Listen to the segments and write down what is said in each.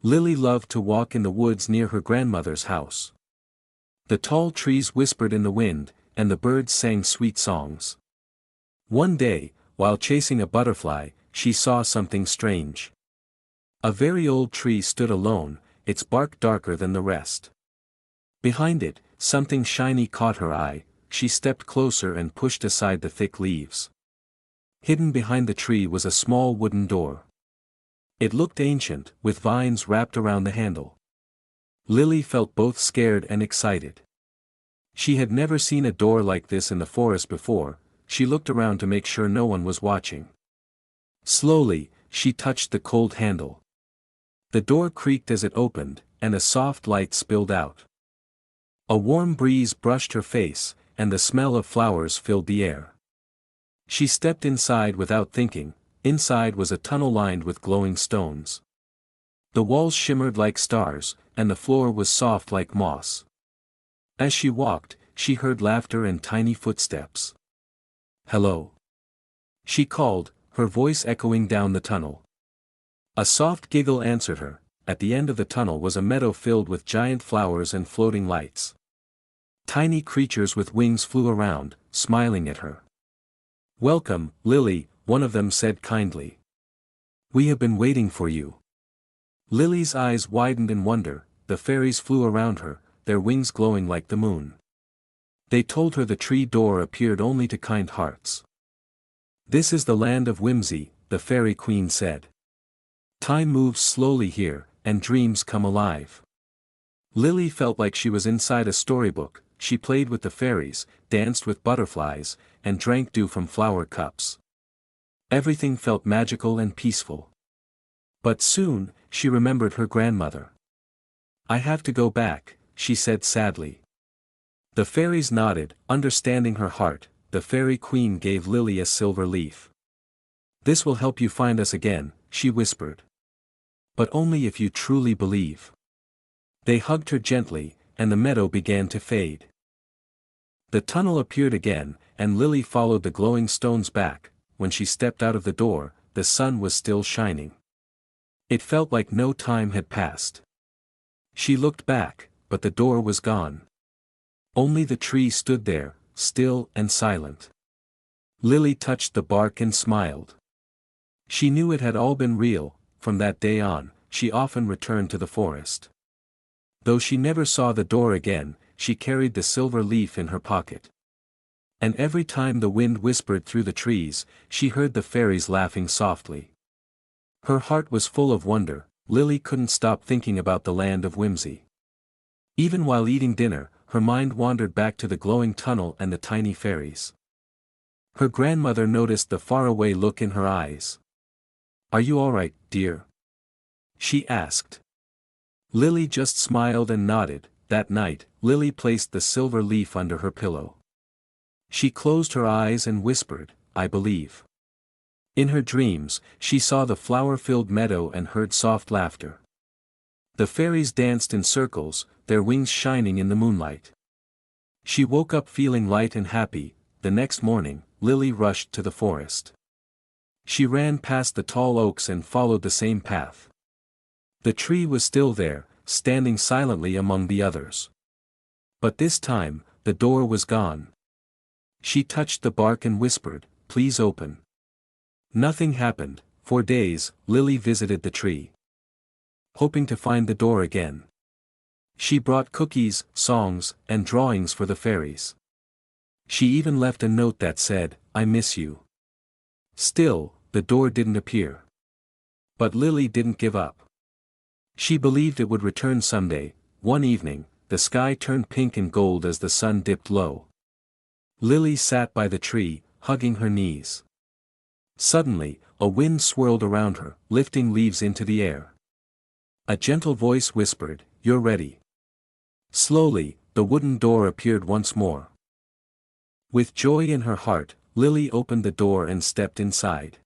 Lily loved to walk in the woods near her grandmother's house. The tall trees whispered in the wind, and the birds sang sweet songs. One day, while chasing a butterfly, she saw something strange. A very old tree stood alone, its bark darker than the rest. Behind it, something shiny caught her eye. She stepped closer and pushed aside the thick leaves. Hidden behind the tree was a small wooden door. It looked ancient, with vines wrapped around the handle. Lily felt both scared and excited. She had never seen a door like this in the forest before. She looked around to make sure no one was watching. Slowly, she touched the cold handle. The door creaked as it opened, and a soft light spilled out. A warm breeze brushed her face, and the smell of flowers filled the air. She stepped inside without thinking. Inside was a tunnel lined with glowing stones. The walls shimmered like stars, and the floor was soft like moss. As she walked, she heard laughter and tiny footsteps. "Hello," she called, her voice echoing down the tunnel. A soft giggle answered her. At the end of the tunnel was a meadow filled with giant flowers and floating lights. Tiny creatures with wings flew around, smiling at her. "Welcome, Lily," one of them said kindly. "We have been waiting for you." Lily's eyes widened in wonder. The fairies flew around her, their wings glowing like the moon. They told her the tree door appeared only to kind hearts. "This is the land of whimsy," the fairy queen said. "Time moves slowly here, and dreams come alive." Lily felt like she was inside a storybook. She played with the fairies, danced with butterflies, and drank dew from flower cups. Everything felt magical and peaceful. But soon, she remembered her grandmother. "I have to go back," she said sadly. The fairies nodded, understanding her heart. The fairy queen gave Lily a silver leaf. "This will help you find us again," she whispered. "But only if you truly believe." They hugged her gently, and the meadow began to fade. The tunnel appeared again, and Lily followed the glowing stones back. When she stepped out of the door, the sun was still shining. It felt like no time had passed. She looked back, but the door was gone. Only the tree stood there, still and silent. Lily touched the bark and smiled. She knew it had all been real. From that day on, she often returned to the forest. Though she never saw the door again, she carried the silver leaf in her pocket. And every time the wind whispered through the trees, she heard the fairies laughing softly. Her heart was full of wonder. Lily couldn't stop thinking about the land of whimsy. Even while eating dinner, her mind wandered back to the glowing tunnel and the tiny fairies. Her grandmother noticed the faraway look in her eyes. "Are you all right, dear?" she asked. Lily just smiled and nodded. That night, Lily placed the silver leaf under her pillow. She closed her eyes and whispered, "I believe." In her dreams, she saw the flower-filled meadow and heard soft laughter. The fairies danced in circles, their wings shining in the moonlight. She woke up feeling light and happy. The next morning, Lily rushed to the forest. She ran past the tall oaks and followed the same path. The tree was still there, standing silently among the others. But this time, the door was gone. She touched the bark and whispered, "Please open." Nothing happened. For days, Lily visited the tree, hoping to find the door again. She brought cookies, songs, and drawings for the fairies. She even left a note that said, "I miss you." Still, the door didn't appear. But Lily didn't give up. She believed it would return someday. One evening, the sky turned pink and gold as the sun dipped low. Lily sat by the tree, hugging her knees. Suddenly, a wind swirled around her, lifting leaves into the air. A gentle voice whispered, "You're ready." Slowly, the wooden door appeared once more. With joy in her heart, Lily opened the door and stepped inside.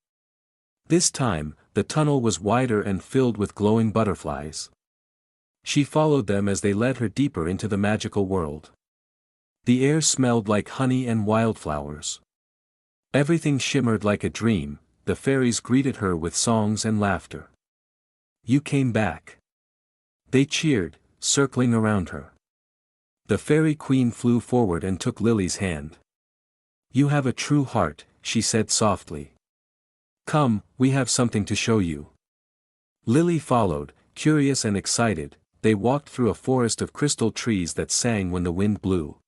This time, the tunnel was wider and filled with glowing butterflies. She followed them as they led her deeper into the magical world. The air smelled like honey and wildflowers. Everything shimmered like a dream. The fairies greeted her with songs and laughter. "You came back. They cheered, circling around her. The fairy queen flew forward and took Lily's hand. "You have a true heart," she said softly. "Come, we have something to show you." Lily followed, curious and excited. They walked through a forest of crystal trees that sang when the wind blew.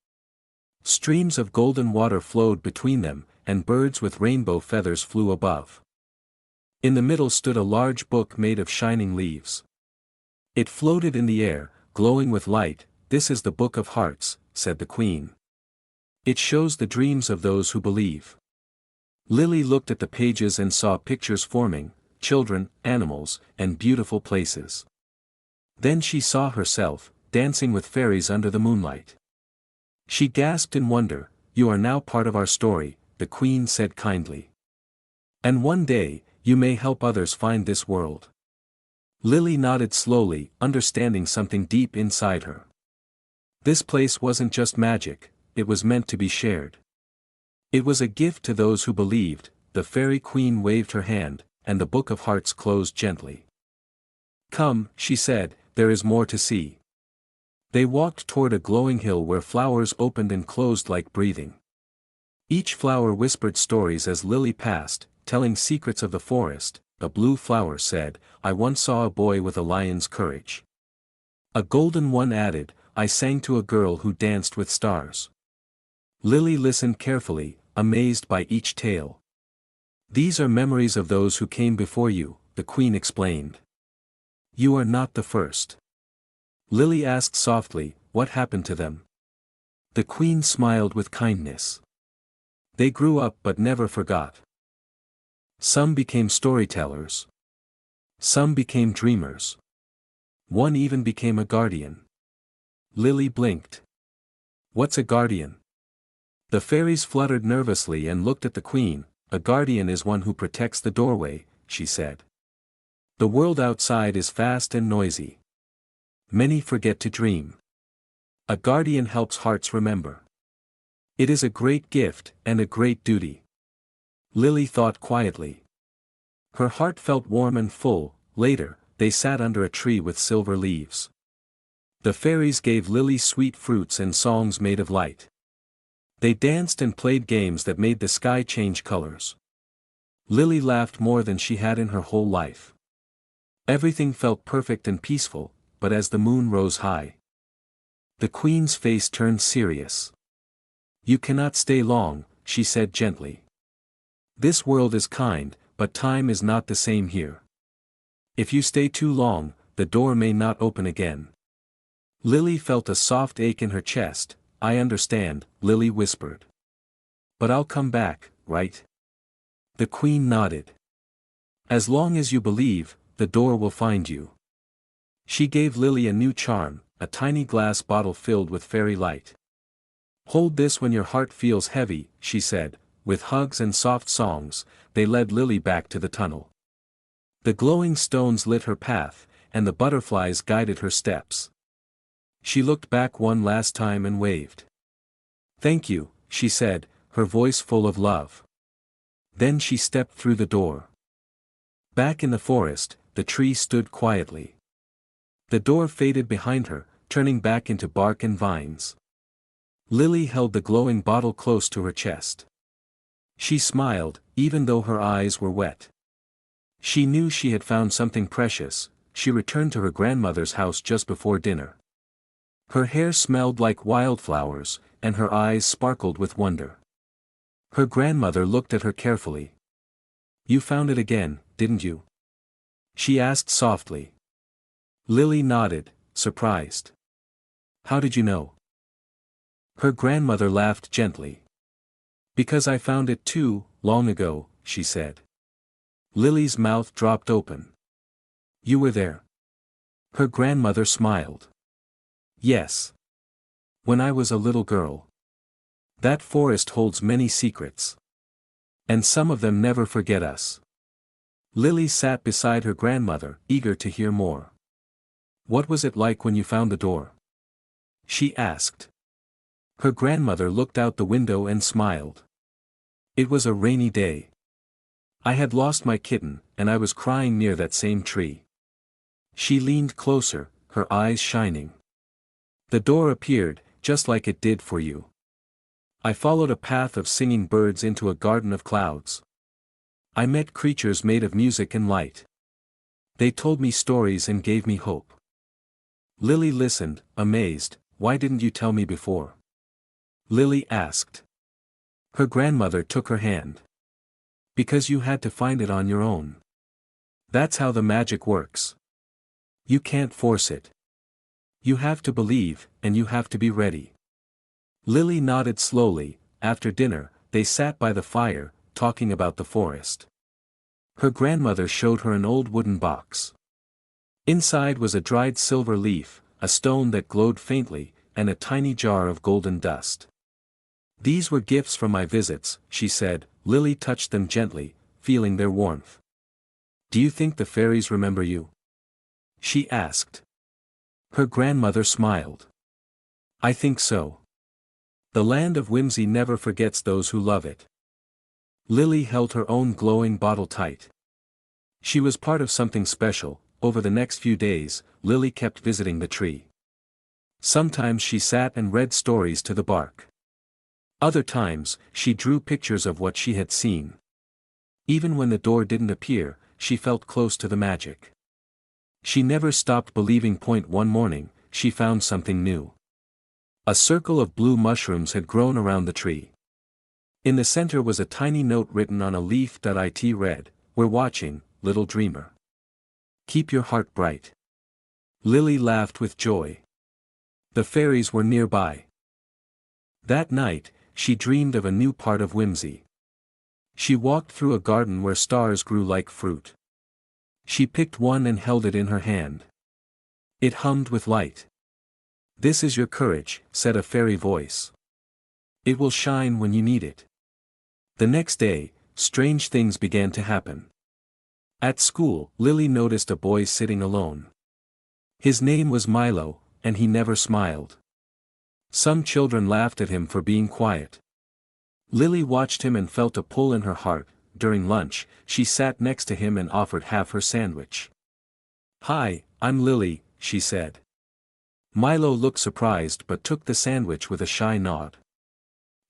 Streams of golden water flowed between them, and birds with rainbow feathers flew above. In the middle stood a large book made of shining leaves. It floated in the air, glowing with light. "This is the Book of Hearts," said the queen. "It shows the dreams of those who believe." Lily looked at the pages and saw pictures forming, children, animals, and beautiful places. Then she saw herself, dancing with fairies under the moonlight. She gasped in wonder. "You are now part of our story," the queen said kindly. "And one day, you may help others find this world." Lily nodded slowly, understanding something deep inside her. This place wasn't just magic, it was meant to be shared. It was a gift to those who believed. The fairy queen waved her hand, and the Book of Hearts closed gently. "Come," she said, "there is more to see." They walked toward a glowing hill where flowers opened and closed like breathing. Each flower whispered stories as Lily passed, telling secrets of the forest. A blue flower said, "I once saw a boy with a lion's courage." A golden one added, "I sang to a girl who danced with stars." Lily listened carefully, amazed by each tale. "These are memories of those who came before you," the queen explained. "You are not the first." Lily asked softly, "What happened to them?" The queen smiled with kindness. "They grew up but never forgot. Some became storytellers. Some became dreamers. One even became a guardian." Lily blinked. "What's a guardian?" The fairies fluttered nervously and looked at the queen. "A guardian is one who protects the doorway," she said. "The world outside is fast and noisy. Many forget to dream. A guardian helps hearts remember. It is a great gift, and a great duty." Lily thought quietly. Her heart felt warm and full. Later, they sat under a tree with silver leaves. The fairies gave Lily sweet fruits and songs made of light. They danced and played games that made the sky change colors. Lily laughed more than she had in her whole life. Everything felt perfect and peaceful, but as the moon rose high, the queen's face turned serious. "You cannot stay long," she said gently. "This world is kind, but time is not the same here. If you stay too long, the door may not open again." Lily felt a soft ache in her chest. "I understand," Lily whispered. "But I'll come back, right?" The queen nodded. "As long as you believe, the door will find you." She gave Lily a new charm, a tiny glass bottle filled with fairy light. "Hold this when your heart feels heavy," she said. With hugs and soft songs, they led Lily back to the tunnel. The glowing stones lit her path, and the butterflies guided her steps. She looked back one last time and waved. "Thank you," she said, her voice full of love. Then she stepped through the door. Back in the forest, the tree stood quietly. The door faded behind her, turning back into bark and vines. Lily held the glowing bottle close to her chest. She smiled, even though her eyes were wet. She knew she had found something precious. She returned to her grandmother's house just before dinner. Her hair smelled like wildflowers, and her eyes sparkled with wonder. Her grandmother looked at her carefully. "You found it again, didn't you?" she asked softly. Lily nodded, surprised. "How did you know?" Her grandmother laughed gently. "Because I found it too, long ago," she said. Lily's mouth dropped open. "You were there?" Her grandmother smiled. "Yes. When I was a little girl. That forest holds many secrets. And some of them never forget us." Lily sat beside her grandmother, eager to hear more. "What was it like when you found the door?" she asked. Her grandmother looked out the window and smiled. "It was a rainy day. I had lost my kitten, and I was crying near that same tree." She leaned closer, her eyes shining. The door appeared, just like it did for you. I followed a path of singing birds into a garden of clouds. I met creatures made of music and light. They told me stories and gave me hope. Lily listened, amazed. Why didn't you tell me before? Lily asked. Her grandmother took her hand. Because you had to find it on your own. That's how the magic works. You can't force it. You have to believe, and you have to be ready. Lily nodded slowly. After dinner, they sat by the fire, talking about the forest. Her grandmother showed her an old wooden box. Inside was a dried silver leaf, a stone that glowed faintly, and a tiny jar of golden dust. These were gifts from my visits, she said. Lily touched them gently, feeling their warmth. Do you think the fairies remember you? She asked. Her grandmother smiled. I think so. The land of whimsy never forgets those who love it. Lily held her own glowing bottle tight. She was part of something special. Over the next few days, Lily kept visiting the tree. Sometimes she sat and read stories to the bark. Other times, she drew pictures of what she had seen. Even when the door didn't appear, she felt close to the magic. She never stopped believing. One morning, she found something new. A circle of blue mushrooms had grown around the tree. In the center was a tiny note written on a leaf. It read, "We're watching, little dreamer. Keep your heart bright." Lily laughed with joy. The fairies were nearby. That night, she dreamed of a new part of whimsy. She walked through a garden where stars grew like fruit. She picked one and held it in her hand. It hummed with light. "This is your courage," said a fairy voice. "It will shine when you need it." The next day, strange things began to happen. At school, Lily noticed a boy sitting alone. His name was Milo, and he never smiled. Some children laughed at him for being quiet. Lily watched him and felt a pull in her heart. During lunch, she sat next to him and offered half her sandwich. "Hi, I'm Lily," she said. Milo looked surprised but took the sandwich with a shy nod.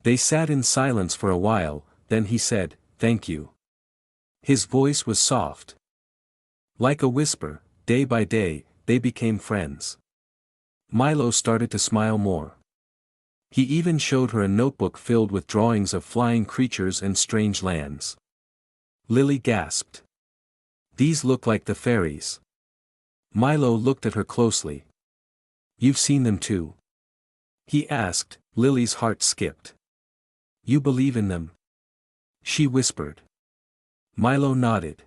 They sat in silence for a while, then he said, "Thank you." His voice was soft. Like a whisper. Day by day, they became friends. Milo started to smile more. He even showed her a notebook filled with drawings of flying creatures and strange lands. Lily gasped. "These look like the fairies." Milo looked at her closely. "You've seen them too?" he asked. Lily's heart skipped. "You believe in them?" she whispered. Milo nodded.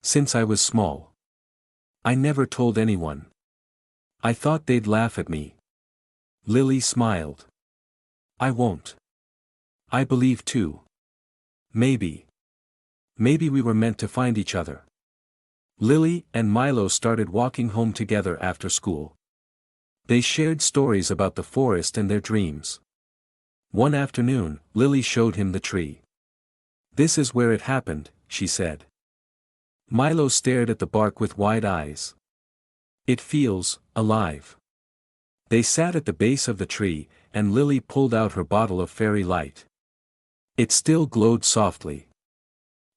"Since I was small. I never told anyone. I thought they'd laugh at me." Lily smiled. "I won't. I believe too. Maybe. Maybe we were meant to find each other." Lily and Milo started walking home together after school. They shared stories about the forest and their dreams. One afternoon, Lily showed him the tree. "This is where it happened," she said. Milo stared at the bark with wide eyes. "It feels alive." They sat at the base of the tree, and Lily pulled out her bottle of fairy light. It still glowed softly.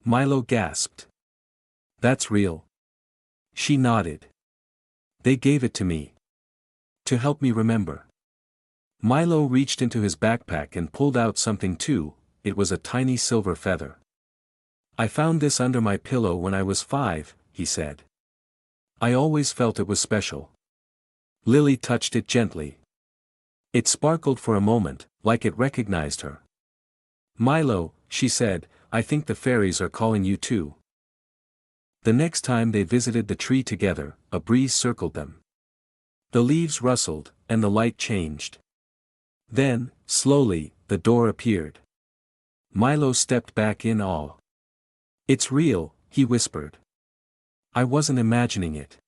Milo gasped. "That's real?" She nodded. "They gave it to me. To help me remember." Milo reached into his backpack and pulled out something too. It was a tiny silver feather. "I found this under my pillow when I was 5, he said. "I always felt it was special." Lily touched it gently. It sparkled for a moment, like it recognized her. "Milo," she said, "I think the fairies are calling you too." The next time they visited the tree together, a breeze circled them. The leaves rustled, and the light changed. Then, slowly, the door appeared. Milo stepped back in awe. "It's real," he whispered. "I wasn't imagining it."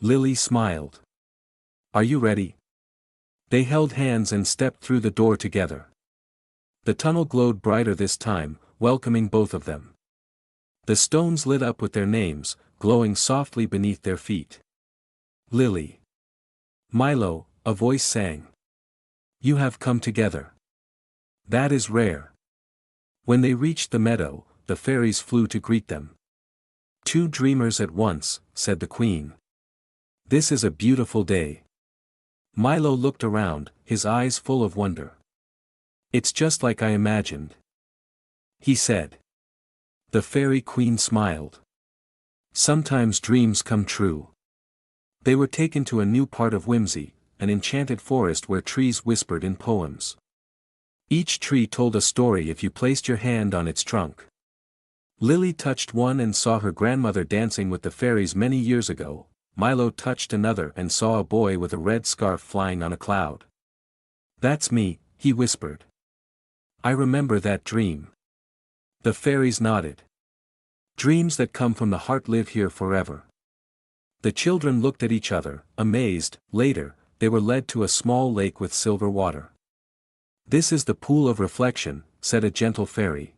Lily smiled. "Are you ready?" They held hands and stepped through the door together. The tunnel glowed brighter this time, welcoming both of them. The stones lit up with their names, glowing softly beneath their feet. Lily. Milo, a voice sang. You have come together. That is rare. When they reached the meadow, the fairies flew to greet them. Two dreamers at once, said the queen. This is a beautiful day. Milo looked around, his eyes full of wonder. It's just like I imagined, he said. The fairy queen smiled. Sometimes dreams come true. They were taken to a new part of Whimsy, an enchanted forest where trees whispered in poems. Each tree told a story if you placed your hand on its trunk. Lily touched one and saw her grandmother dancing with the fairies many years ago. Milo touched another and saw a boy with a red scarf flying on a cloud. That's me, he whispered. I remember that dream. The fairies nodded. Dreams that come from the heart live here forever. The children looked at each other, amazed. Later, they were led to a small lake with silver water. This is the pool of reflection, said a gentle fairy.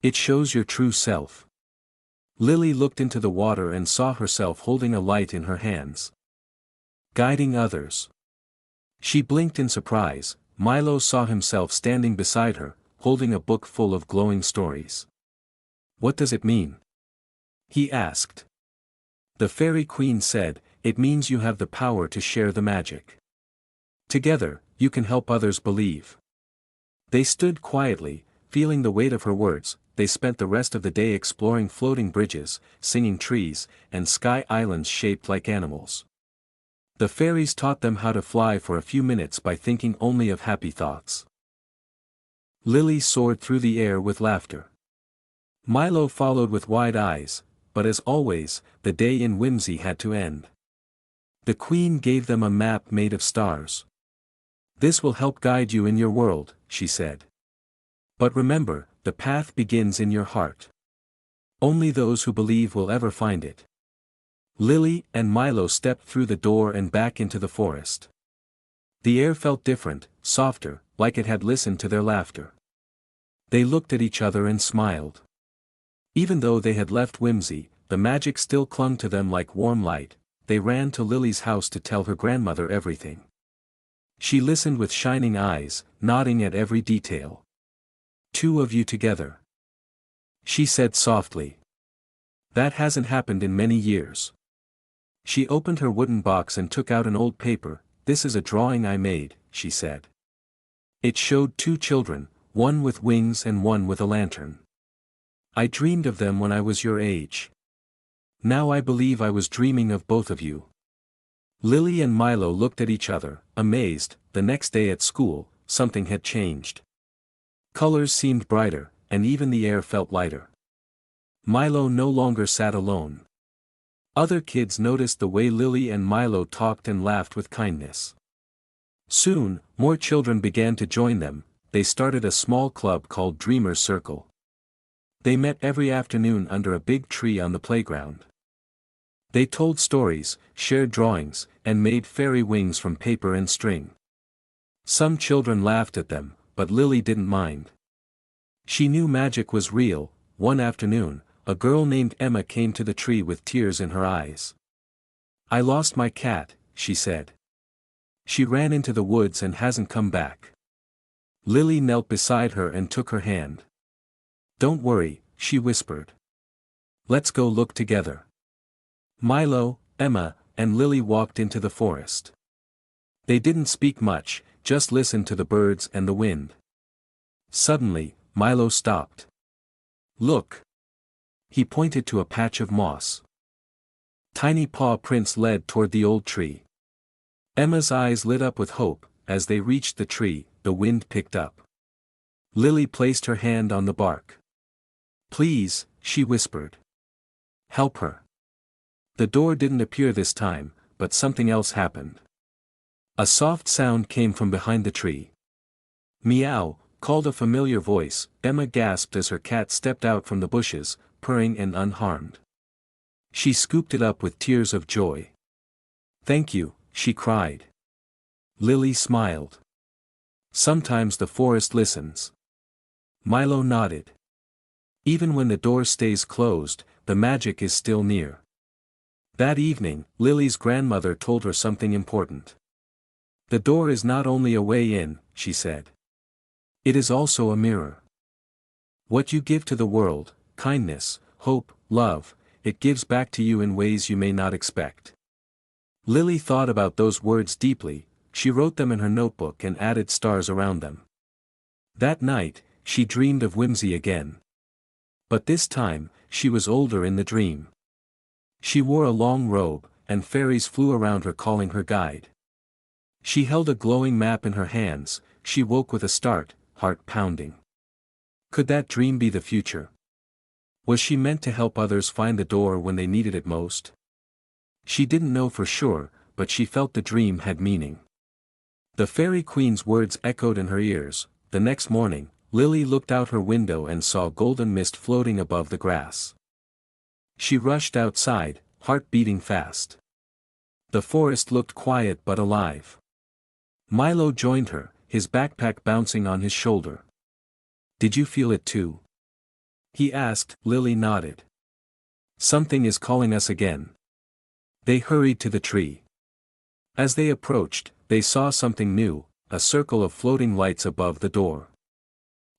It shows your true self. Lily looked into the water and saw herself holding a light in her hands. Guiding others. She blinked in surprise. Milo saw himself standing beside her, holding a book full of glowing stories. What does it mean? He asked. The fairy queen said, it means you have the power to share the magic. Together, you can help others believe. They stood quietly, feeling the weight of her words. They spent the rest of the day exploring floating bridges, singing trees, and sky islands shaped like animals. The fairies taught them how to fly for a few minutes by thinking only of happy thoughts. Lily soared through the air with laughter. Milo followed with wide eyes, but as always, the day in Whimsy had to end. The queen gave them a map made of stars. This will help guide you in your world, she said. But remember, the path begins in your heart. Only those who believe will ever find it. Lily and Milo stepped through the door and back into the forest. The air felt different, softer, like it had listened to their laughter. They looked at each other and smiled. Even though they had left Whimsy, the magic still clung to them like warm light. They ran to Lily's house to tell her grandmother everything. She listened with shining eyes, nodding at every detail. Two of you together, she said softly. That hasn't happened in many years. She opened her wooden box and took out an old paper. This is a drawing I made, she said. It showed two children, one with wings and one with a lantern. I dreamed of them when I was your age. Now I believe I was dreaming of both of you. Lily and Milo looked at each other, amazed. The next day at school, something had changed. Colors seemed brighter, and even the air felt lighter. Milo no longer sat alone. Other kids noticed the way Lily and Milo talked and laughed with kindness. Soon, more children began to join them. They started a small club called Dreamers' Circle. They met every afternoon under a big tree on the playground. They told stories, shared drawings, and made fairy wings from paper and string. Some children laughed at them, but Lily didn't mind. She knew magic was real. One afternoon, a girl named Emma came to the tree with tears in her eyes. I lost my cat, she said. She ran into the woods and hasn't come back. Lily knelt beside her and took her hand. Don't worry, she whispered. Let's go look together. Milo, Emma, and Lily walked into the forest. They didn't speak much, just listened to the birds and the wind. Suddenly, Milo stopped. Look. He pointed to a patch of moss. Tiny paw prints led toward the old tree. Emma's eyes lit up with hope. As they reached the tree, the wind picked up. Lily placed her hand on the bark. Please, she whispered. Help her. The door didn't appear this time, but something else happened. A soft sound came from behind the tree. Meow, called a familiar voice. Emma gasped as her cat stepped out from the bushes, purring and unharmed. She scooped it up with tears of joy. Thank you, she cried. Lily smiled. Sometimes the forest listens. Milo nodded. Even when the door stays closed, the magic is still near. That evening, Lily's grandmother told her something important. The door is not only a way in, she said. It is also a mirror. What you give to the world, kindness, hope, love, it gives back to you in ways you may not expect. Lily thought about those words deeply. She wrote them in her notebook and added stars around them. That night, she dreamed of whimsy again. But this time, she was older in the dream. She wore a long robe, and fairies flew around her calling her guide. She held a glowing map in her hands. She woke with a start, heart pounding. Could that dream be the future? Was she meant to help others find the door when they needed it most? She didn't know for sure, but she felt the dream had meaning. The fairy queen's words echoed in her ears. The next morning, Lily looked out her window and saw golden mist floating above the grass. She rushed outside, heart beating fast. The forest looked quiet but alive. Milo joined her, his backpack bouncing on his shoulder. Did you feel it too? He asked. Lily nodded. Something is calling us again. They hurried to the tree. As they approached, they saw something new, a circle of floating lights above the door.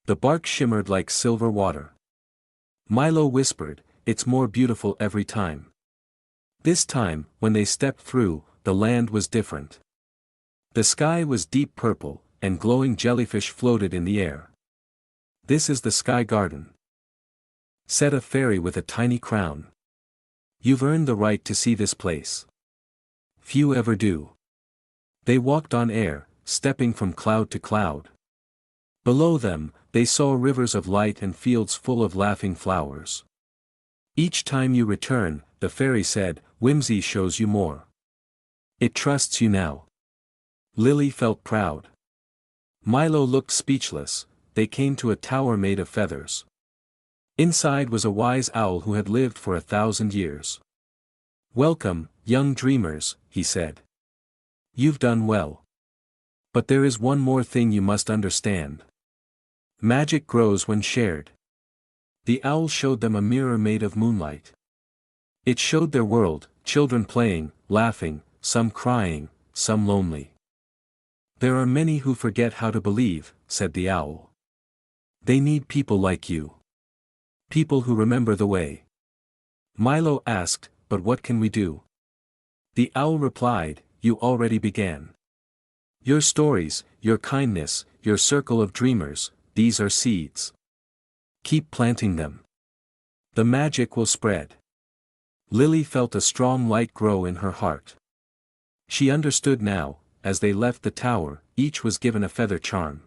The bark shimmered like silver water. Milo whispered, "It's more beautiful every time." This time, when they stepped through, the land was different. The sky was deep purple, and glowing jellyfish floated in the air. "This is the Sky Garden," said a fairy with a tiny crown. "You've earned the right to see this place. Few ever do." They walked on air, stepping from cloud to cloud. Below them, they saw rivers of light and fields full of laughing flowers. "Each time you return," the fairy said, "whimsy shows you more. It trusts you now." Lily felt proud. Milo looked speechless. They came to a tower made of feathers. Inside was a wise owl who had lived for 1,000 years. "Welcome, young dreamers," he said. "You've done well. But there is one more thing you must understand. Magic grows when shared." The owl showed them a mirror made of moonlight. It showed their world, children playing, laughing, some crying, some lonely. "There are many who forget how to believe," said the owl. "They need people like you. People who remember the way." Milo asked, "But what can we do?" The owl replied, "You already began. Your stories, your kindness, your circle of dreamers, these are seeds. Keep planting them. The magic will spread." Lily felt a strong light grow in her heart. She understood now. As they left the tower, each was given a feather charm.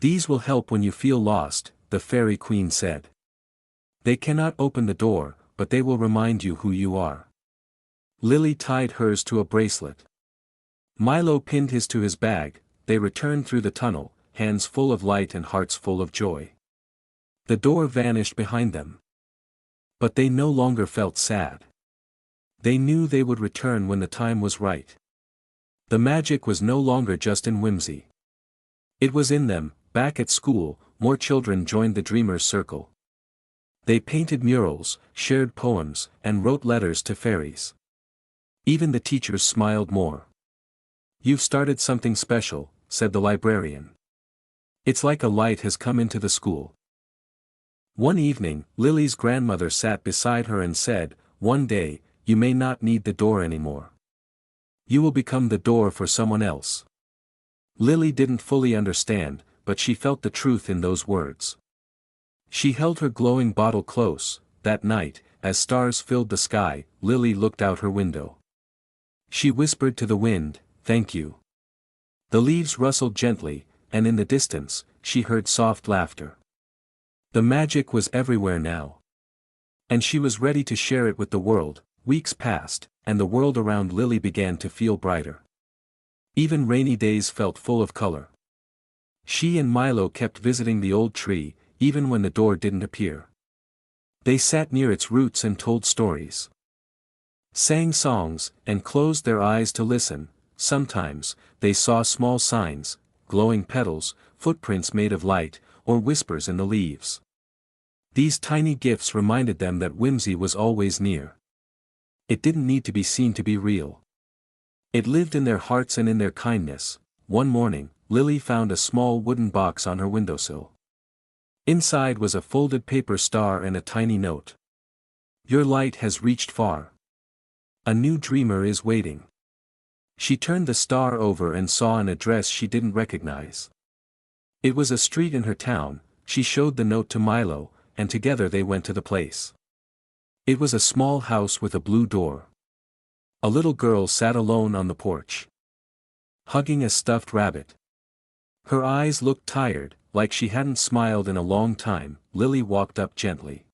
"These will help when you feel lost," the fairy queen said. "They cannot open the door, but they will remind you who you are." Lily tied hers to a bracelet. Milo pinned his to his bag. They returned through the tunnel, hands full of light and hearts full of joy. The door vanished behind them. But they no longer felt sad. They knew they would return when the time was right. The magic was no longer just in whimsy. It was in them. Back at school, more children joined the Dreamers' Circle. They painted murals, shared poems, and wrote letters to fairies. Even the teachers smiled more. "You've started something special," said the librarian. "It's like a light has come into the school." One evening, Lily's grandmother sat beside her and said, "One day, you may not need the door anymore. You will become the door for someone else." Lily didn't fully understand, but she felt the truth in those words. She held her glowing bottle close. That night, as stars filled the sky, Lily looked out her window. She whispered to the wind, "Thank you." The leaves rustled gently, and in the distance, she heard soft laughter. The magic was everywhere now. And she was ready to share it with the world. Weeks passed, and the world around Lily began to feel brighter. Even rainy days felt full of color. She and Milo kept visiting the old tree, even when the door didn't appear. They sat near its roots and told stories. Sang songs, and closed their eyes to listen. Sometimes, they saw small signs, glowing petals, footprints made of light, or whispers in the leaves. These tiny gifts reminded them that whimsy was always near. It didn't need to be seen to be real. It lived in their hearts and in their kindness. One morning, Lily found a small wooden box on her windowsill. Inside was a folded paper star and a tiny note. Your light has reached far. A new dreamer is waiting. She turned the star over and saw an address she didn't recognize. It was a street in her town. She showed the note to Milo, and together they went to the place. It was a small house with a blue door. A little girl sat alone on the porch, hugging a stuffed rabbit. Her eyes looked tired, like she hadn't smiled in a long time. Lily walked up gently.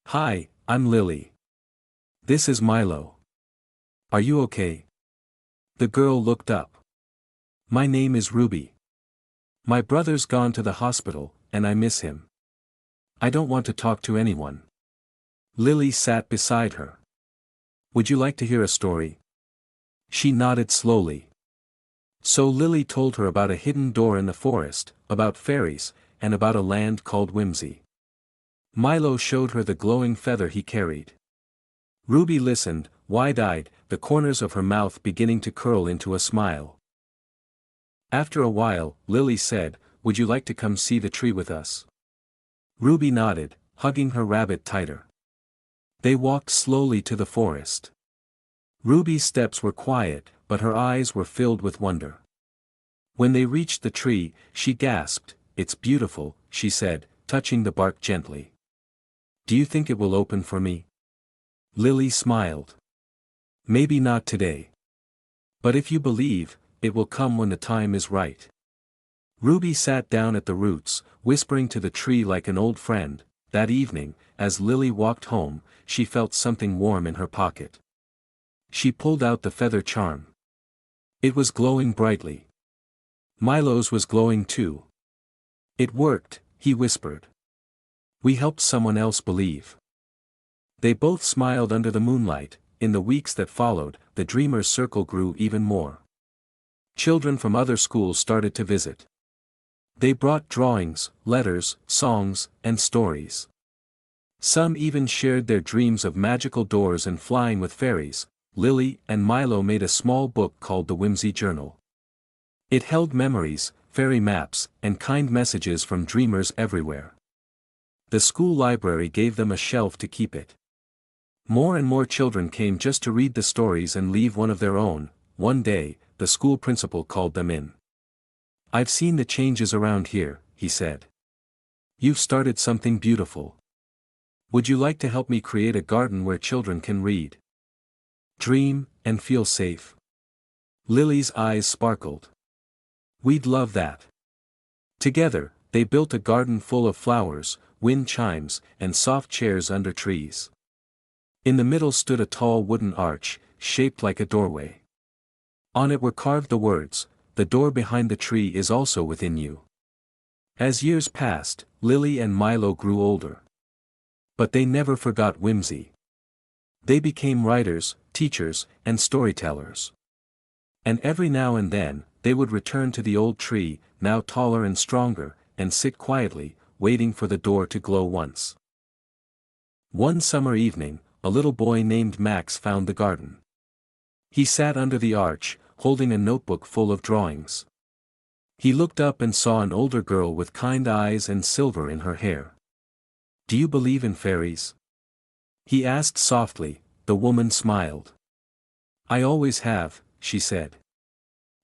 Hi, I'm Lily. This is Milo. Are you okay? The girl looked up. My name is Ruby. My brother's gone to the hospital, and I miss him. I don't want to talk to anyone. Lily sat beside her. Would you like to hear a story? She nodded slowly. So Lily told her about a hidden door in the forest, about fairies, and about a land called Whimsy. Milo showed her the glowing feather he carried. Ruby listened, wide-eyed, the corners of her mouth beginning to curl into a smile. After a while, Lily said, Would you like to come see the tree with us? Ruby nodded, hugging her rabbit tighter. They walked slowly to the forest. Ruby's steps were quiet, but her eyes were filled with wonder. When they reached the tree, she gasped. It's beautiful, she said, touching the bark gently. Do you think it will open for me? Lily smiled. Maybe not today. But if you believe, it will come when the time is right. Ruby sat down at the roots, whispering to the tree like an old friend. That evening, as Lily walked home, she felt something warm in her pocket. She pulled out the feather charm. It was glowing brightly. Milo's was glowing too. It worked, he whispered. We helped someone else believe. They both smiled under the moonlight. In the weeks that followed, the dreamers' circle grew even more. Children from other schools started to visit. They brought drawings, letters, songs, and stories. Some even shared their dreams of magical doors and flying with fairies. Lily and Milo made a small book called the Whimsy Journal. It held memories, fairy maps, and kind messages from dreamers everywhere. The school library gave them a shelf to keep it. More and more children came just to read the stories and leave one of their own. One day, the school principal called them in. I've seen the changes around here, he said. You've started something beautiful. Would you like to help me create a garden where children can read, dream, and feel safe? Lily's eyes sparkled. We'd love that. Together, they built a garden full of flowers, wind chimes, and soft chairs under trees. In the middle stood a tall wooden arch, shaped like a doorway. On it were carved the words, The door behind the tree is also within you. As years passed, Lily and Milo grew older. But they never forgot Whimsy. They became writers, teachers, and storytellers. And every now and then, they would return to the old tree, now taller and stronger, and sit quietly, waiting for the door to glow once. One summer evening, a little boy named Max found the garden. He sat under the arch, holding a notebook full of drawings. He looked up and saw an older girl with kind eyes and silver in her hair. Do you believe in fairies? He asked softly. The woman smiled. I always have, she said.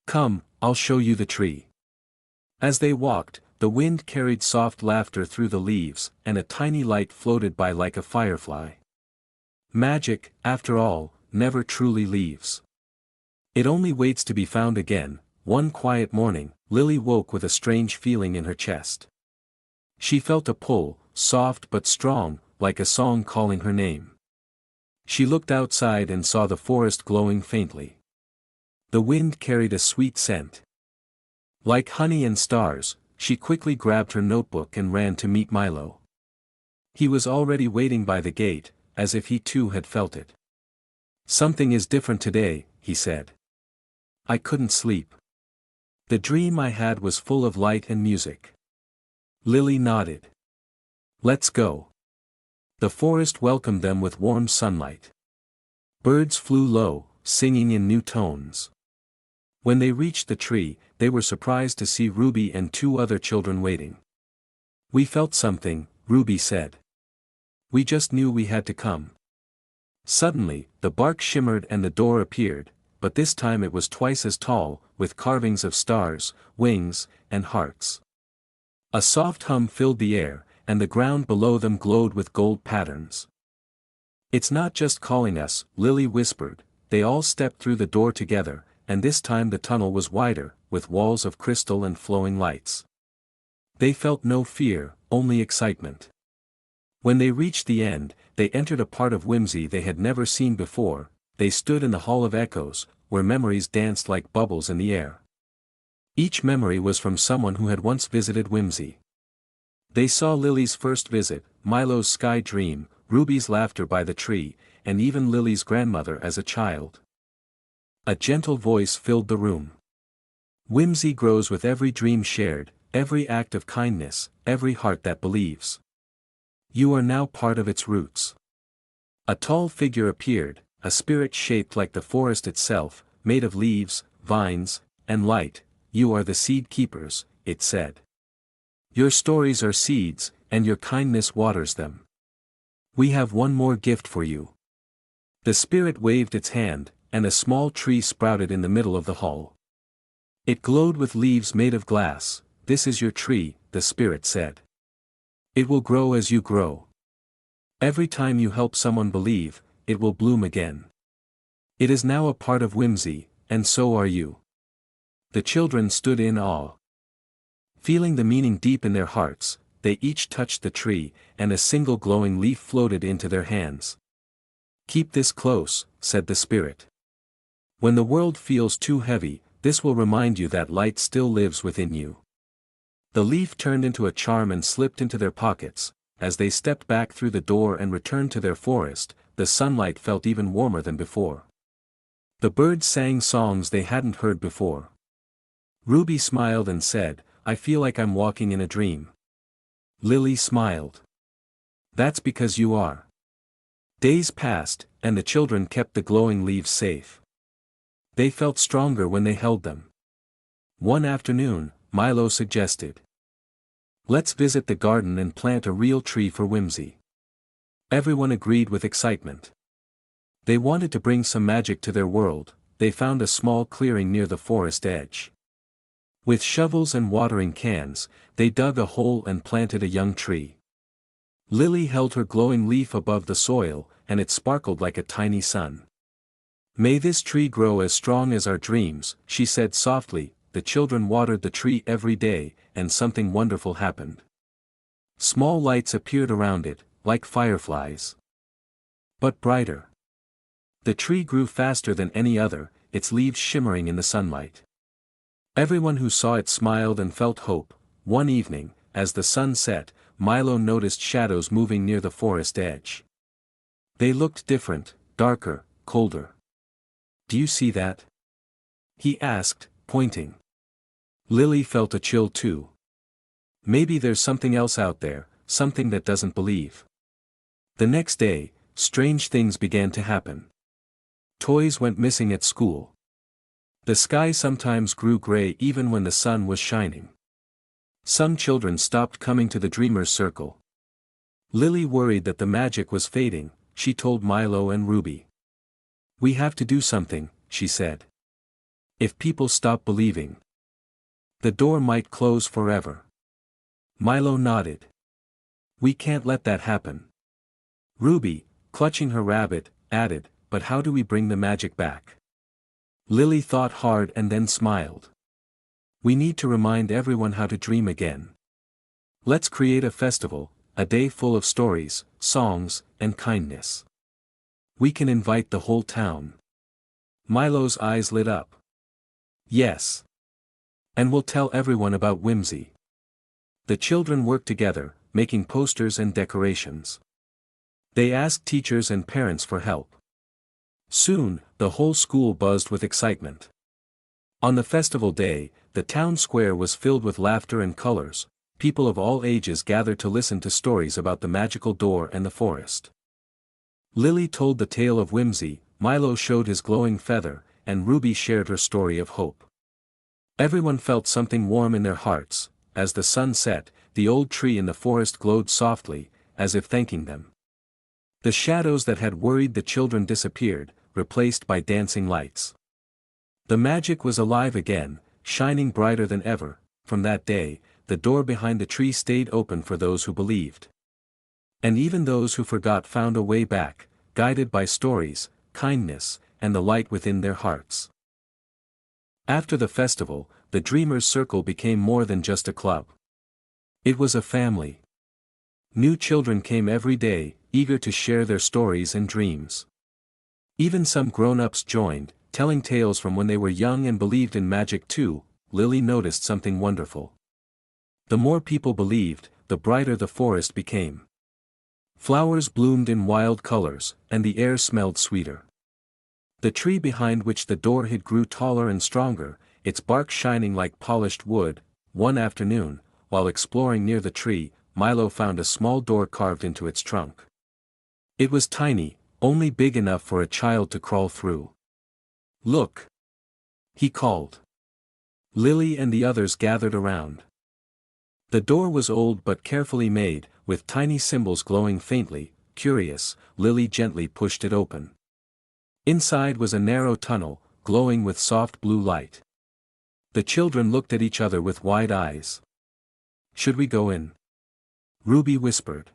Come, I'll show you the tree. As they walked, the wind carried soft laughter through the leaves, and a tiny light floated by like a firefly. Magic, after all, never truly leaves. It only waits to be found again. One quiet morning, Lily woke with a strange feeling in her chest. She felt a pull, soft but strong, like a song calling her name. She looked outside and saw the forest glowing faintly. The wind carried a sweet scent. Like honey and stars, she quickly grabbed her notebook and ran to meet Milo. He was already waiting by the gate, as if he too had felt it. Something is different today, he said. I couldn't sleep. The dream I had was full of light and music. Lily nodded. Let's go. The forest welcomed them with warm sunlight. Birds flew low, singing in new tones. When they reached the tree, they were surprised to see Ruby and two other children waiting. "We felt something," Ruby said. "We just knew we had to come." Suddenly, the bark shimmered and the door appeared, but this time it was twice as tall, with carvings of stars, wings, and hearts. A soft hum filled the air, and the ground below them glowed with gold patterns. "It's not just calling us," Lily whispered. They all stepped through the door together, and this time the tunnel was wider, with walls of crystal and flowing lights. They felt no fear, only excitement. When they reached the end, they entered a part of whimsy they had never seen before. They stood in the Hall of Echoes, where memories danced like bubbles in the air. Each memory was from someone who had once visited whimsy. They saw Lily's first visit, Milo's sky dream, Ruby's laughter by the tree, and even Lily's grandmother as a child. A gentle voice filled the room. "Whimsy grows with every dream shared, every act of kindness, every heart that believes. You are now part of its roots." A tall figure appeared, a spirit shaped like the forest itself, made of leaves, vines, and light. "You are the seed keepers," it said. "Your stories are seeds, and your kindness waters them. We have one more gift for you." The spirit waved its hand, and a small tree sprouted in the middle of the hall. It glowed with leaves made of glass. "This is your tree," the spirit said. "It will grow as you grow. Every time you help someone believe, it will bloom again. It is now a part of whimsy, and so are you." The children stood in awe. Feeling the meaning deep in their hearts, they each touched the tree, and a single glowing leaf floated into their hands. "Keep this close," said the spirit. "When the world feels too heavy, this will remind you that light still lives within you." The leaf turned into a charm and slipped into their pockets. As they stepped back through the door and returned to their forest, the sunlight felt even warmer than before. The birds sang songs they hadn't heard before. Ruby smiled and said, "I feel like I'm walking in a dream." Lily smiled. "That's because you are." Days passed, and the children kept the glowing leaves safe. They felt stronger when they held them. One afternoon, Milo suggested, "Let's visit the garden and plant a real tree for whimsy." Everyone agreed with excitement. They wanted to bring some magic to their world. They found a small clearing near the forest edge. With shovels and watering cans, they dug a hole and planted a young tree. Lily held her glowing leaf above the soil, and it sparkled like a tiny sun. "May this tree grow as strong as our dreams," she said softly. The children watered the tree every day, and something wonderful happened. Small lights appeared around it, like fireflies. But brighter. The tree grew faster than any other, its leaves shimmering in the sunlight. Everyone who saw it smiled and felt hope. One evening, as the sun set, Milo noticed shadows moving near the forest edge. They looked different, darker, colder. "Do you see that?" he asked, pointing. Lily felt a chill too. Maybe there's something else out there, something that doesn't believe. The next day, strange things began to happen. Toys went missing at school. The sky sometimes grew gray even when the sun was shining. Some children stopped coming to the Dreamers' Circle. Lily worried that the magic was fading. She told Milo and Ruby. "We have to do something," she said. "If people stop believing, the door might close forever." Milo nodded. "We can't let that happen." Ruby, clutching her rabbit, added, "But how do we bring the magic back?" Lily thought hard and then smiled. "We need to remind everyone how to dream again. Let's create a festival, a day full of stories, songs, and kindness. We can invite the whole town." Milo's eyes lit up. "Yes. And we'll tell everyone about whimsy." The children worked together, making posters and decorations. They asked teachers and parents for help. Soon, the whole school buzzed with excitement. On the festival day, the town square was filled with laughter and colors. People of all ages gathered to listen to stories about the magical door and the forest. Lily told the tale of whimsy, Milo showed his glowing feather, and Ruby shared her story of hope. Everyone felt something warm in their hearts. As the sun set, the old tree in the forest glowed softly, as if thanking them. The shadows that had worried the children disappeared, replaced by dancing lights. The magic was alive again, shining brighter than ever. From that day, the door behind the tree stayed open for those who believed. And even those who forgot found a way back, guided by stories, kindness, and the light within their hearts. After the festival, the Dreamers' Circle became more than just a club. It was a family. New children came every day, eager to share their stories and dreams. Even some grown-ups joined, telling tales from when they were young and believed in magic too. Lily noticed something wonderful. The more people believed, the brighter the forest became. Flowers bloomed in wild colors, and the air smelled sweeter. The tree behind which the door hid grew taller and stronger, its bark shining like polished wood. One afternoon, while exploring near the tree, Milo found a small door carved into its trunk. It was tiny, only big enough for a child to crawl through. "Look!" he called. Lily and the others gathered around. The door was old but carefully made, with tiny symbols glowing faintly. Curious, Lily gently pushed it open. Inside was a narrow tunnel, glowing with soft blue light. The children looked at each other with wide eyes. "Should we go in?" Ruby whispered.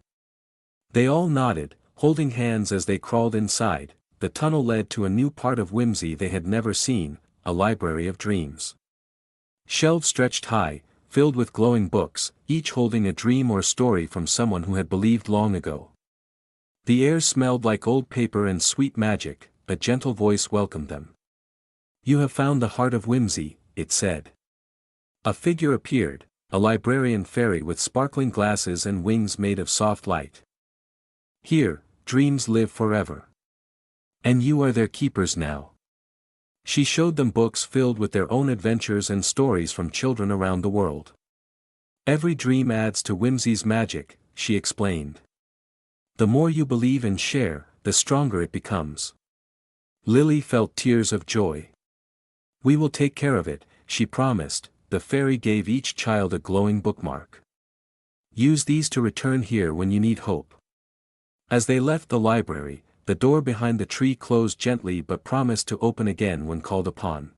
They all nodded, holding hands as they crawled inside. The tunnel led to a new part of whimsy they had never seen, a library of dreams. Shelves stretched high, filled with glowing books, each holding a dream or story from someone who had believed long ago. The air smelled like old paper and sweet magic. A gentle voice welcomed them. "You have found the heart of whimsy," it said. A figure appeared, a librarian fairy with sparkling glasses and wings made of soft light. "Here, dreams live forever. And you are their keepers now." She showed them books filled with their own adventures and stories from children around the world. "Every dream adds to whimsy's magic," she explained. "The more you believe and share, the stronger it becomes." Lily felt tears of joy. "We will take care of it," she promised. The fairy gave each child a glowing bookmark. "Use these to return here when you need hope." As they left the library, the door behind the tree closed gently but promised to open again when called upon.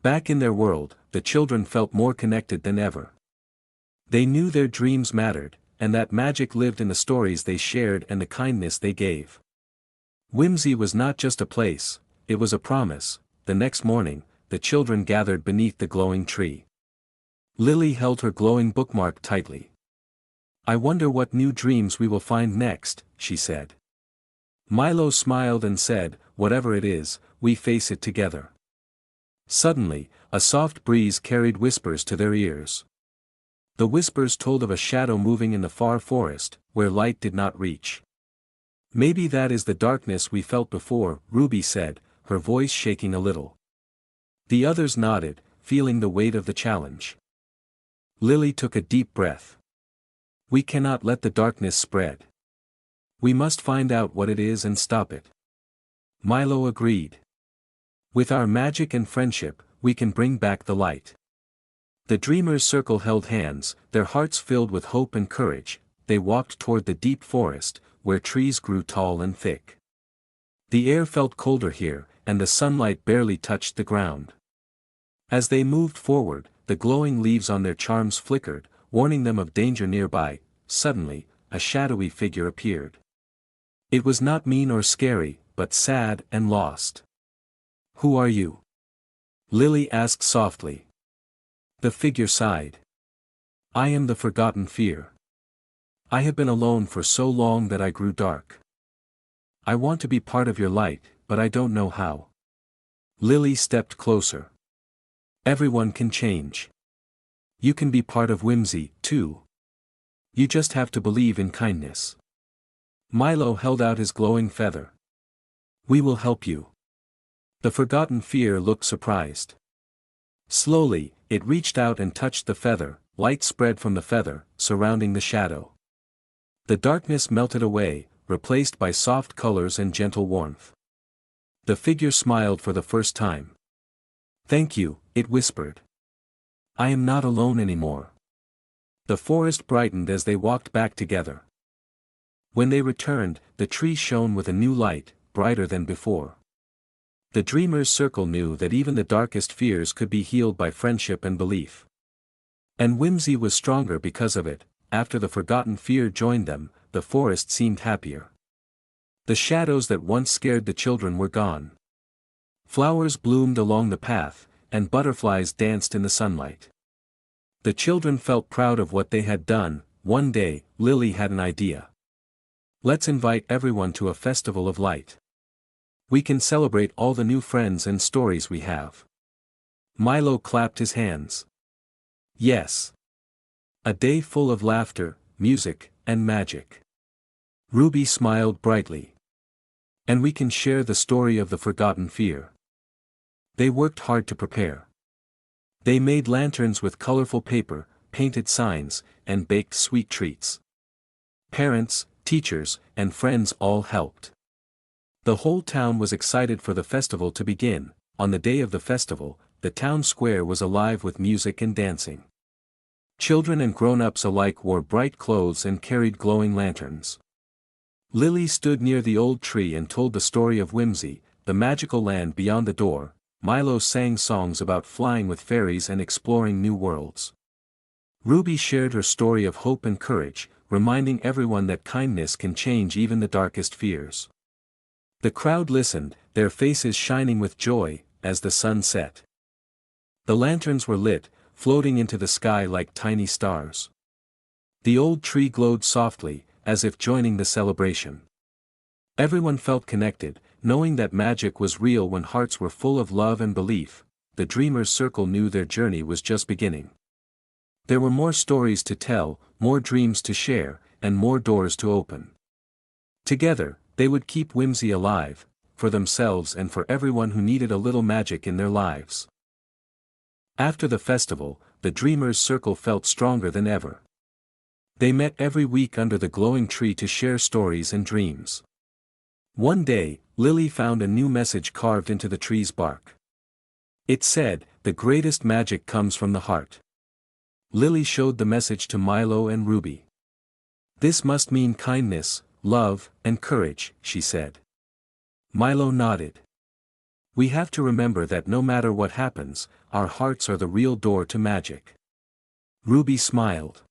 Back in their world, the children felt more connected than ever. They knew their dreams mattered, and that magic lived in the stories they shared and the kindness they gave. Whimsy was not just a place, it was a promise. The next morning, the children gathered beneath the glowing tree. Lily held her glowing bookmark tightly. "I wonder what new dreams we will find next," she said. Milo smiled and said, "Whatever it is, we face it together." Suddenly, a soft breeze carried whispers to their ears. The whispers told of a shadow moving in the far forest, where light did not reach. "Maybe that is the darkness we felt before," Ruby said, her voice shaking a little. The others nodded, feeling the weight of the challenge. Lily took a deep breath. "We cannot let the darkness spread. We must find out what it is and stop it." Milo agreed. "With our magic and friendship, we can bring back the light." The Dreamers' Circle held hands, their hearts filled with hope and courage. They walked toward the deep forest, where trees grew tall and thick. The air felt colder here, and the sunlight barely touched the ground. As they moved forward, the glowing leaves on their charms flickered, warning them of danger nearby. Suddenly, a shadowy figure appeared. It was not mean or scary, but sad and lost. "Who are you?" Lily asked softly. The figure sighed. "I am the forgotten fear. I have been alone for so long that I grew dark. I want to be part of your light, but I don't know how." Lily stepped closer. "Everyone can change. You can be part of whimsy, too. You just have to believe in kindness." Milo held out his glowing feather. "We will help you." The forgotten fear looked surprised. Slowly, it reached out and touched the feather. Light spread from the feather, surrounding the shadow. The darkness melted away, replaced by soft colors and gentle warmth. The figure smiled for the first time. "Thank you," it whispered. "I am not alone anymore." The forest brightened as they walked back together. When they returned, the tree shone with a new light, brighter than before. The dreamer's circle knew that even the darkest fears could be healed by friendship and belief. And whimsy was stronger because of it. After the forgotten fear joined them, the forest seemed happier. The shadows that once scared the children were gone. Flowers bloomed along the path, and butterflies danced in the sunlight. The children felt proud of what they had done. One day, Lily had an idea. "Let's invite everyone to a festival of light. We can celebrate all the new friends and stories we have." Milo clapped his hands. "Yes. A day full of laughter, music, and magic." Ruby smiled brightly. "And we can share the story of the forgotten fear." They worked hard to prepare. They made lanterns with colorful paper, painted signs, and baked sweet treats. Parents, teachers, and friends all helped. The whole town was excited for the festival to begin. On the day of the festival, the town square was alive with music and dancing. Children and grown-ups alike wore bright clothes and carried glowing lanterns. Lily stood near the old tree and told the story of whimsy, the magical land beyond the door. Milo sang songs about flying with fairies and exploring new worlds. Ruby shared her story of hope and courage, reminding everyone that kindness can change even the darkest fears. The crowd listened, their faces shining with joy, as the sun set. The lanterns were lit, floating into the sky like tiny stars. The old tree glowed softly, as if joining the celebration. Everyone felt connected, knowing that magic was real when hearts were full of love and belief. The dreamers' circle knew their journey was just beginning. There were more stories to tell, more dreams to share, and more doors to open. Together, they would keep whimsy alive, for themselves and for everyone who needed a little magic in their lives. After the festival, the dreamers' circle felt stronger than ever. They met every week under the glowing tree to share stories and dreams. One day, Lily found a new message carved into the tree's bark. It said, "The greatest magic comes from the heart." Lily showed the message to Milo and Ruby. "This must mean kindness, love, and courage," she said. Milo nodded. "We have to remember that no matter what happens, our hearts are the real door to magic." Ruby smiled.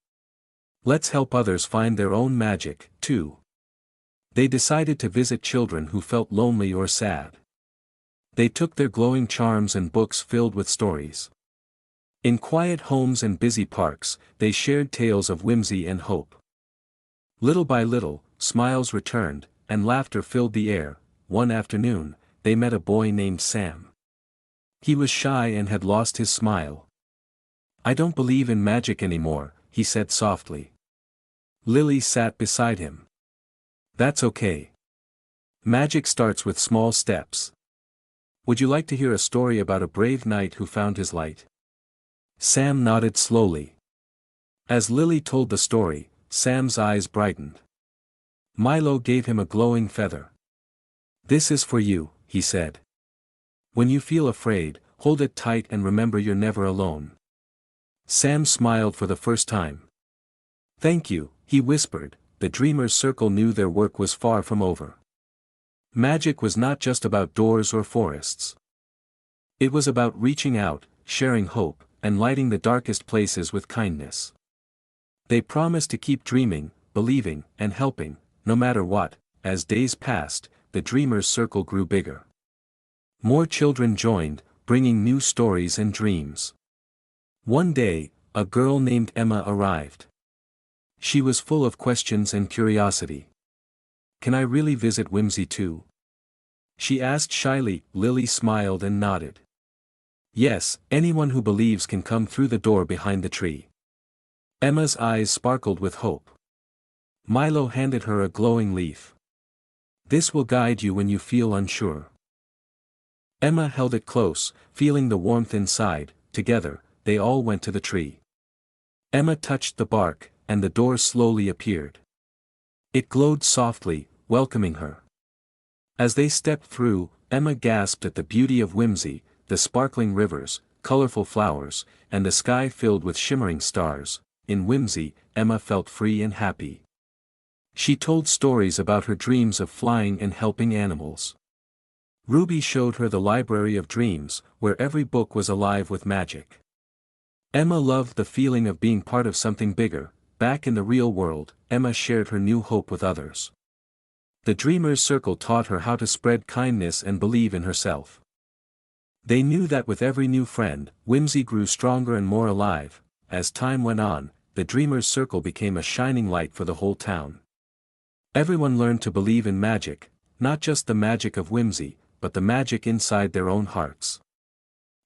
"Let's help others find their own magic, too." They decided to visit children who felt lonely or sad. They took their glowing charms and books filled with stories. In quiet homes and busy parks, they shared tales of whimsy and hope. Little by little, smiles returned, and laughter filled the air. One afternoon, they met a boy named Sam. He was shy and had lost his smile. "I don't believe in magic anymore," he said softly. Lily sat beside him. "That's okay. Magic starts with small steps. Would you like to hear a story about a brave knight who found his light?" Sam nodded slowly. As Lily told the story, Sam's eyes brightened. Milo gave him a glowing feather. "This is for you," he said. "When you feel afraid, hold it tight and remember you're never alone." Sam smiled for the first time. "Thank you," he whispered. The dreamers' circle knew their work was far from over. Magic was not just about doors or forests. It was about reaching out, sharing hope, and lighting the darkest places with kindness. They promised to keep dreaming, believing, and helping, no matter what. As days passed, the dreamers' circle grew bigger. More children joined, bringing new stories and dreams. One day, a girl named Emma arrived. She was full of questions and curiosity. "Can I really visit whimsy too?" she asked shyly. Lily smiled and nodded. "Yes, anyone who believes can come through the door behind the tree." Emma's eyes sparkled with hope. Milo handed her a glowing leaf. "This will guide you when you feel unsure." Emma held it close, feeling the warmth inside. Together, they all went to the tree. Emma touched the bark, and the door slowly appeared. It glowed softly, welcoming her. As they stepped through, Emma gasped at the beauty of whimsy, the sparkling rivers, colorful flowers, and the sky filled with shimmering stars. In whimsy, Emma felt free and happy. She told stories about her dreams of flying and helping animals. Ruby showed her the library of dreams, where every book was alive with magic. Emma loved the feeling of being part of something bigger. Back in the real world, Emma shared her new hope with others. The Dreamers' Circle taught her how to spread kindness and believe in herself. They knew that with every new friend, whimsy grew stronger and more alive. As time went on, the Dreamers' Circle became a shining light for the whole town. Everyone learned to believe in magic, not just the magic of whimsy, but the magic inside their own hearts.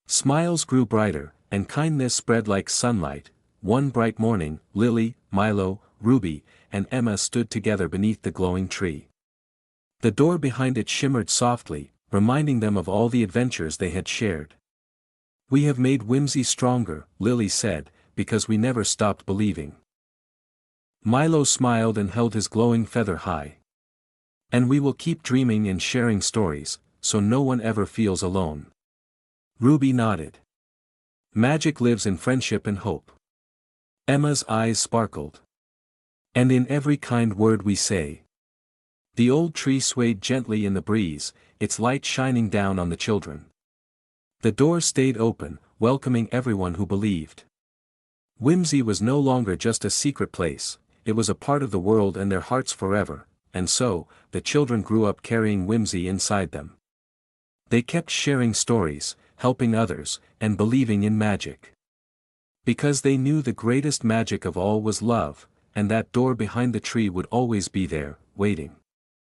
Smiles grew brighter, and kindness spread like sunlight. One bright morning, Lily, Milo, Ruby, and Emma stood together beneath the glowing tree. The door behind it shimmered softly, reminding them of all the adventures they had shared. "We have made whimsy stronger," Lily said, "because we never stopped believing." Milo smiled and held his glowing feather high. "And we will keep dreaming and sharing stories, so no one ever feels alone." Ruby nodded. "Magic lives in friendship and hope." Emma's eyes sparkled. "And in every kind word we say." The old tree swayed gently in the breeze, its light shining down on the children. The door stayed open, welcoming everyone who believed. Whimsy was no longer just a secret place, it was a part of the world and their hearts forever, and so, the children grew up carrying whimsy inside them. They kept sharing stories, helping others, and believing in magic. Because they knew the greatest magic of all was love, and that door behind the tree would always be there, waiting.